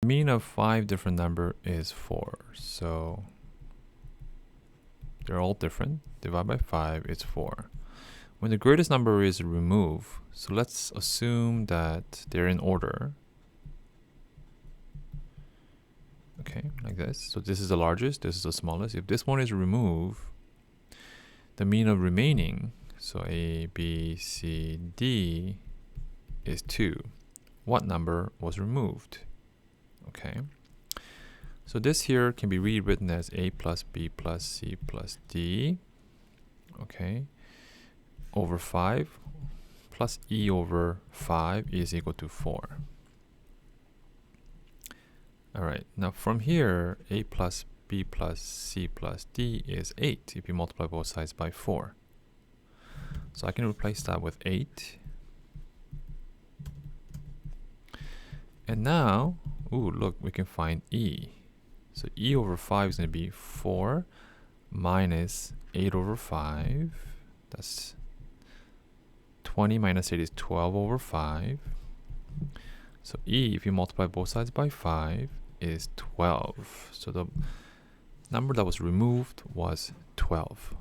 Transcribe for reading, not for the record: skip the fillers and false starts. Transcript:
mean of 5 different number is 4. So they're all different. Divide by 5, it's 4. When the greatest number is removed, so let's assume that they're in order. Okay, like this. So this is the largest, this is the smallest. If this one is removed, the mean of remaining, so A, B, C, D, is 2. What number was removed? Okay. So this here can be rewritten as A plus B plus C plus D. Okay. Over 5 plus E over 5 is equal to 4. Alright, now from here, A plus B plus C plus D is 8 if you multiply both sides by 4. So I can replace that with 8. And now, ooh, look, we can find E. So E over 5 is going to be 4 minus 8 over 5. That's 20 minus 8 is 12 over 5. So E, if you multiply both sides by 5, is 12. So the number that was removed was 12.